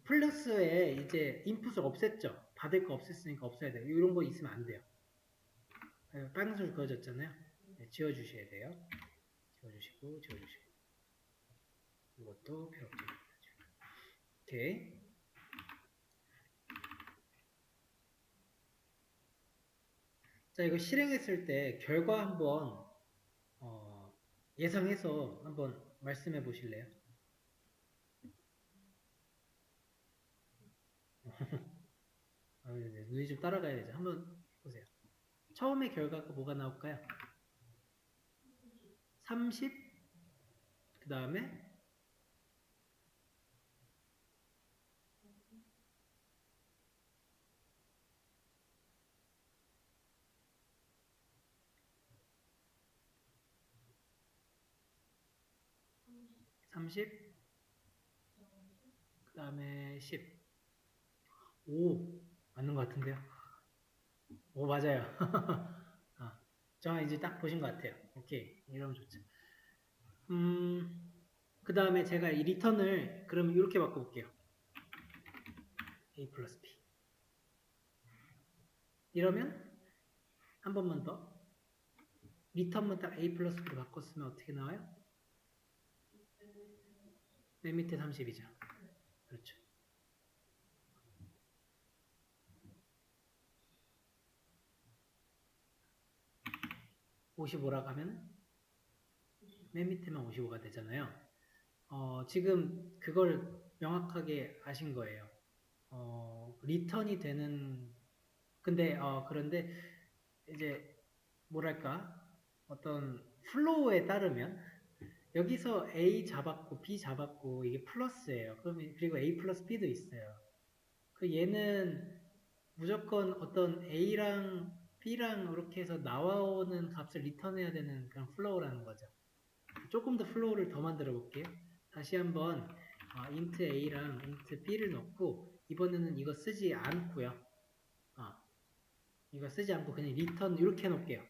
플러스에 이제 인풋을 없앴죠. 받을 거 없앴으니까 없애야 돼요. 이런 거 있으면 안 돼요. 빨간색 그어졌잖아요. 네, 지워주셔야 돼요. 지워주시고, 이것도 필요 없죠. 오케이. 자, 이거 실행했을 때 결과 한번 예상해서 한번 말씀해 보실래요? 눈이 좀 따라가야 되죠. 한번 해보세요. 처음에 결과가 뭐가 나올까요? 30, 그 다음에 30, 그 다음에 10. 오, 맞는 것 같은데요? 오, 맞아요. 저 이제 딱 보신 것 같아요. 오케이. 이러면 좋죠. 그 다음에 제가 이 리턴을 그럼 이렇게 바꿔볼게요. A 플러스 B. 이러면 한 번만 더. 리턴만 딱 A 플러스 B로 바꿨으면 어떻게 나와요? 맨 밑에 30이죠. 그렇죠. 55라고 하면 맨 밑에만 55가 되잖아요. 지금 그걸 명확하게 아신 거예요. 리턴이 되는 그런데 이제 뭐랄까 어떤 플로우에 따르면 여기서 A 잡았고 B 잡았고 이게 플러스예요. 그리고 A 플러스 B도 있어요. 그 얘는 무조건 어떤 A랑 B랑 이렇게 해서 나와오는 값을 리턴해야 되는 그런 플로우라는 거죠. 조금 더 플로우를 더 만들어 볼게요. 다시 한번 int A랑 int B를 넣고 이번에는 이거 쓰지 않고요. 이거 쓰지 않고 그냥 리턴 이렇게 해놓을게요.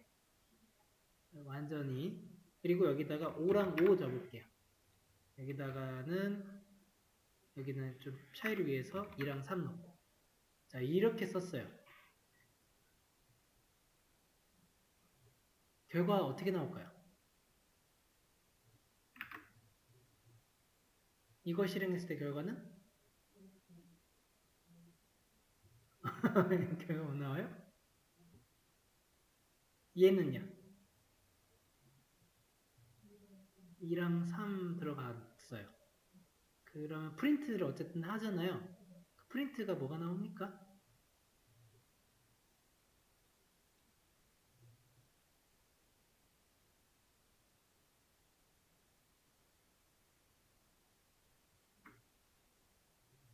완전히. 그리고 여기다가 5랑 5 적을게요. 여기는 좀 차이를 위해서 2랑 3 넣고. 자, 이렇게 썼어요. 결과 어떻게 나올까요? 이거 실행했을 때 결과는? 결과 뭐 나와요? 얘는요? 2랑 3 들어갔어요. 그러면 프린트를 어쨌든 하잖아요. 그 프린트가 뭐가 나옵니까?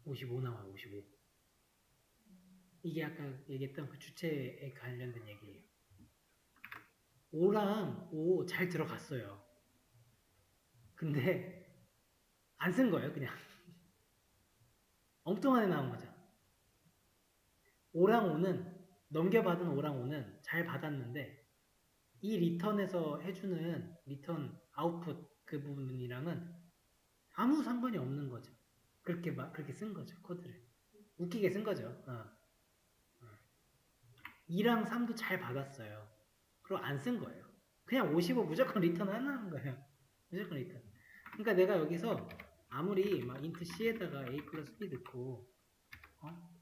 55 나와요, 55. 이게 아까 얘기했던 그 주체에 관련된 얘기예요. 5랑 5 잘 들어갔어요. 근데 안 쓴 거예요, 그냥. 엉뚱하게 나온 거죠. 5랑 5는 넘겨받은 5랑 5는 잘 받았는데 이 리턴에서 해주는 리턴 아웃풋 그 부분이랑은 아무 상관이 없는 거죠. 그렇게 쓴 거죠, 코드를. 웃기게 쓴 거죠. 2랑 3도 잘 받았어요. 그리고 안 쓴 거예요. 그냥 55 무조건 리턴 하는 거예요. 무조건 리턴. 그러니까 내가 여기서 아무리 막 int c에다가 a 플러스 b 넣고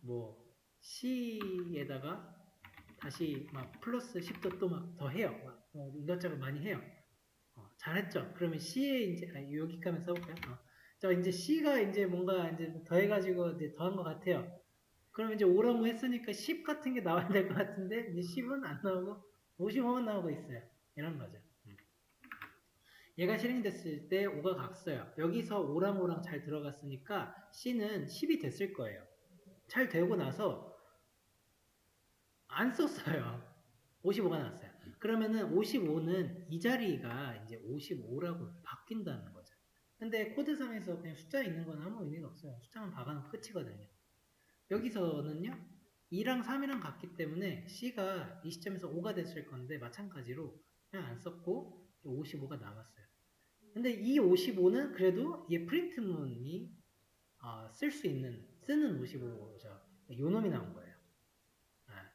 뭐 c에다가 다시 막 플러스 10도 또 막 더 해요. 이것저것 많이 해요. 잘했죠. 그러면 C에 이제 여기까지 한번 써볼까요? 자 이제 C가 이제 뭔가 이제 더해가지고 이제 더한 것 같아요. 그럼 이제 5라고 했으니까 10 같은 게 나와야 될 것 같은데 이제 10은 안 나오고 55만 나오고 있어요. 이런 거죠. 얘가 실행됐을 때 5가 갔어요. 여기서 5랑 5랑 잘 들어갔으니까 C는 10이 됐을 거예요. 잘 되고 나서 안 썼어요. 55가 나왔어요. 그러면은 55는 이 자리가 이제 55라고 바뀐다는 거죠. 근데 코드상에서 그냥 숫자 있는 건 아무 의미가 없어요. 숫자만 박아놓고 끝이거든요. 여기서는요, 2랑 3이랑 같기 때문에 C가 이 시점에서 5가 됐을 건데, 마찬가지로 그냥 안 썼고, 55가 남았어요. 근데 이 55는 그래도 얘 프린트문이 쓸 수 있는, 쓰는 55죠. 요 놈이 나온 거예요.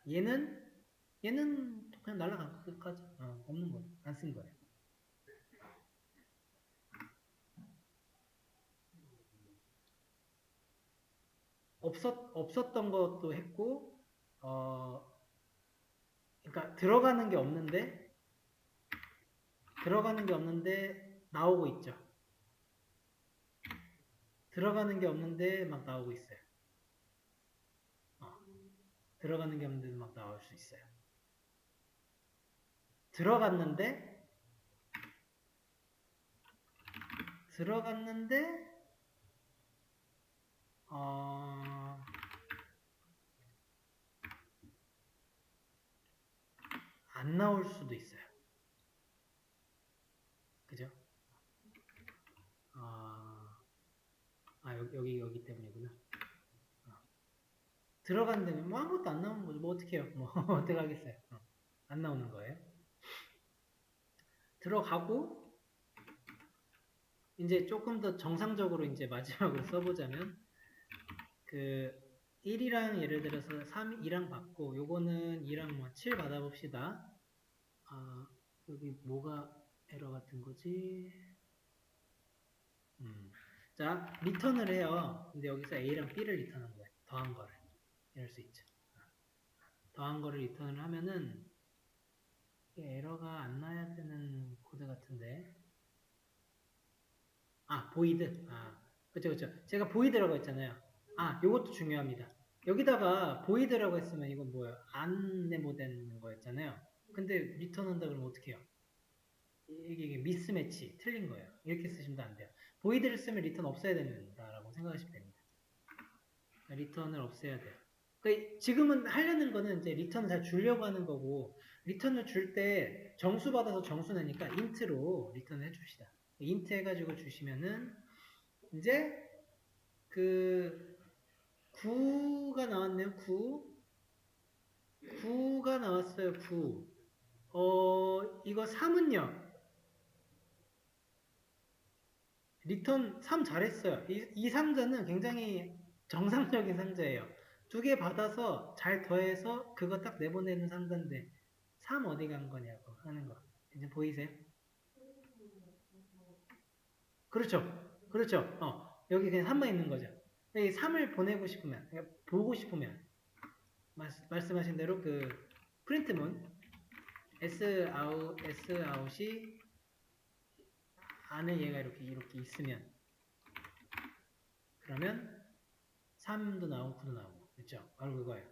얘는 그냥 날라간 끝까지. 없는 거예요. 안 쓴 거예요. 없었던 것도 했고, 그러니까 들어가는 게 없는데 나오고 있죠. 들어가는 게 없는데 막 나오고 있어요. 들어가는 게 없는데 막 나올 수 있어요. 들어갔는데 안 나올 수도 있어요. 그죠? 여기 때문이구나. 들어갔는데 뭐 아무것도 안 나오는 거죠. 뭐 어떡해요. 뭐 어떻게 하겠어요. 안 나오는 거예요. 들어가고 이제 조금 더 정상적으로 이제 마지막으로 써보자면 그 1이랑 예를 들어서 3, 2랑 받고 요거는 2랑 뭐 7 받아봅시다. 여기 뭐가 에러 같은 거지? 자, 리턴을 해요. 근데 여기서 A랑 B를 리턴한 거예요. 더한 거를. 이럴 수 있죠. 더한 거를 리턴을 하면은 에러가 안 나야 되는 코드 같은데. 보이드. 그쵸. 제가 보이드라고 했잖아요. 요것도 중요합니다. 여기다가 보이드라고 했으면 이건 뭐예요? 안 네모된 거였잖아요. 근데 리턴 한다 그러면 어떻게 해요? 이게 미스매치, 틀린 거예요. 이렇게 쓰시면 안 돼요. 보이드를 쓰면 리턴 없애야 된다라고 생각하시면 됩니다. 리턴을 없애야 돼요. 그러니까 지금은 하려는 거는 이제 리턴을 잘 주려고 하는 거고, 리턴을 줄 때 정수 받아서 정수 내니까 인트로 리턴을 해줍시다. 인트 해가지고 주시면은 이제 그 9가 나왔네요. 9가 나왔어요. 9. 이거 3은요. 리턴 3 잘했어요. 이 상자는 굉장히 정상적인 상자예요. 2개 받아서 잘 더해서 그거 딱 내보내는 상자인데 3 어디 간 거냐고 하는 거. 이제 보이세요? 그렇죠. 여기 그냥 3만 있는 거죠. 이 3을 보내고 싶으면, 그러니까 보고 싶으면 말씀하신 대로 그 프린트문 S 아웃이 안에 얘가 이렇게 있으면 그러면 3도 나오고 9도 나오고 그렇죠? 바로 그거예요.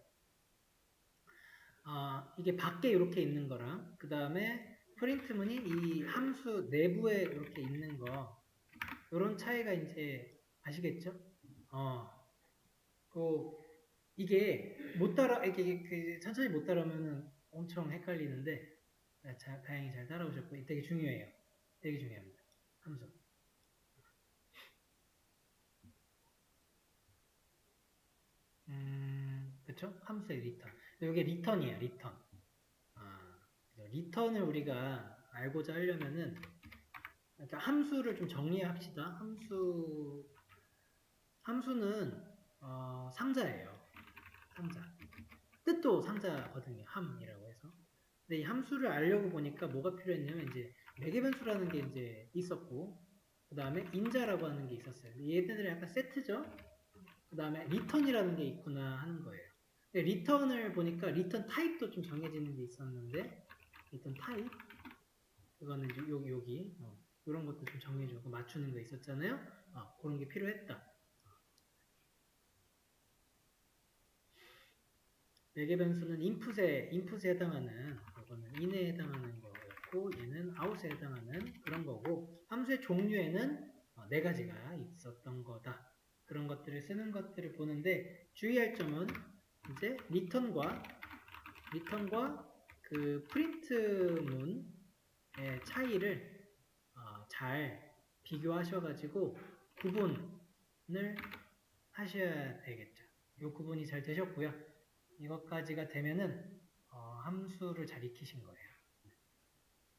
이게 밖에 이렇게 있는 거랑 그 다음에 프린트문이 이 함수 내부에 이렇게 있는 거 이런 차이가 이제 아시겠죠? 이게 못 따라 이렇게 천천히 못 따라오면은 엄청 헷갈리는데 다행히 잘 따라오셨고 되게 중요해요. 되게 중요합니다. 함수. 그쵸? 함수의 리턴. 이게 리턴이에요, 리턴. 리턴을 우리가 알고자 하려면은, 그러니까 함수를 좀 정리합시다. 함수는, 상자예요. 상자. 뜻도 상자거든요. 함이라고 해서. 근데 이 함수를 알려고 보니까 뭐가 필요했냐면, 이제, 매개변수라는 게 이제 있었고, 그 다음에 인자라고 하는 게 있었어요. 얘네들은 약간 세트죠? 그 다음에 리턴이라는 게 있구나 하는 거예요. 리턴을 보니까 리턴 타입도 좀 정해지는 게 있었는데 리턴 타입 그거는 이제 여기 이런 것도 좀 정해주고 맞추는 거 있었잖아요. 그런 게 필요했다. 매개 변수는 인풋에 해당하는 이거는 in에 해당하는 거였고 얘는 out에 해당하는 그런 거고 함수의 종류에는 네 가지가 있었던 거다. 그런 것들을 쓰는 것들을 보는데 주의할 점은 이제 리턴과 그 프린트문의 차이를 잘 비교하셔가지고 구분을 하셔야 되겠죠. 이 구분이 잘 되셨고요. 이것까지가 되면은 함수를 잘 익히신 거예요.